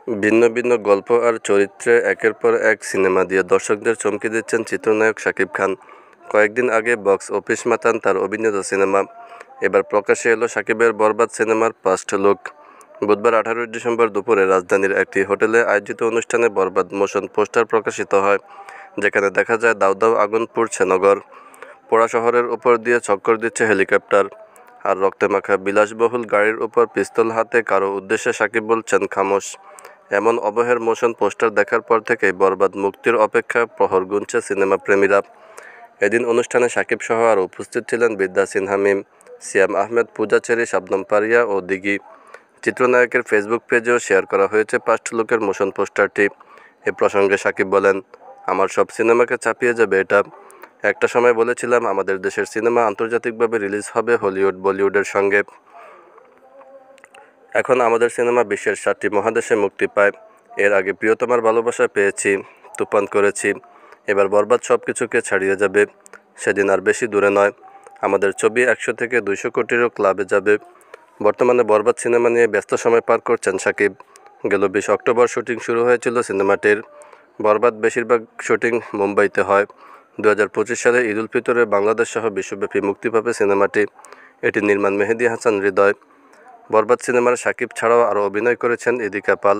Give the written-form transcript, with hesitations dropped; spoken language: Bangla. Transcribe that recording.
ভিন্ন ভিন্ন গল্প আর চরিত্রে একের পর এক সিনেমা দিয়ে দর্শকদের চমকে দিচ্ছেন চিত্রনায়ক শাকিব খান। কয়েকদিন আগে বক্স অফিস মাতান তার অভিনীত সিনেমা। এবার প্রকাশ্যে এলো শাকিবের বরবাদ সিনেমার ফার্স্ট লুক। বুধবার 18 ডিসেম্বর দুপুরে রাজধানীর একটি হোটেলে আয়োজিত অনুষ্ঠানে বরবাদ মোশন পোস্টার প্রকাশিত হয়, যেখানে দেখা যায় দাউ দাউ আগুন পুড়ছে নগর। পোড়া শহরের উপর দিয়ে চক্কর দিচ্ছে হেলিকপ্টার, আর রক্তে মাখা বিলাসবহুল গাড়ির উপর পিস্তল হাতে কারো উদ্দেশ্যে শাকিব বলছেন খামোশ। এমন অবহের মোশন পোস্টার দেখার পর থেকেই বরবাদ মুক্তির অপেক্ষায় প্রহর গুনছে সিনেমা প্রেমীরা। এদিন অনুষ্ঠানে শাকিব সহ আরও উপস্থিত ছিলেন বিদ্যা সিনহা মিম, সিয়াম আহমেদ, পূজা চেরি, শবনম পারিয়া ও দিঘি। চিত্রনায়কের ফেসবুক পেজেও শেয়ার করা হয়েছে ফার্স্ট লুকের মোশন পোস্টারটি। এ প্রসঙ্গে শাকিব বলেন, আমার সব সিনেমাকে চাপিয়ে যাবে এটা। একটা সময় বলেছিলাম আমাদের দেশের সিনেমা আন্তর্জাতিকভাবে রিলিজ হবে হলিউড বলিউডের সঙ্গে। এখন আমাদের সিনেমা বিশ্বের 7টি মহাদেশে মুক্তি পায়। এর আগে প্রিয়তমার ভালোবাসা পেয়েছি, তুফান করেছি, এবার বরবাদ সব কিছুকে ছাড়িয়ে যাবে। সেদিন আর বেশি দূরে নয়, আমাদের ছবি 100 থেকে 200 কোটিরও ক্লাবে যাবে। বর্তমানে বরবাদ সিনেমা নিয়ে ব্যস্ত সময় পার করছেন শাকিব। গেল 20 অক্টোবর শুটিং শুরু হয়েছিল সিনেমাটির। বরবাদ বেশিরভাগ শুটিং মুম্বাইতে হয়। 2025 সালে ঈদ উল ফিতরে বাংলাদেশ সহ বিশ্বব্যাপী মুক্তি পাবে সিনেমাটি। এটি নির্মাণ মেহেদী হাসান হৃদয়। বরবাদ সিনেমার শাকিব ছাড়াও আরও অভিনয় করেছেন ইদিকা পাল।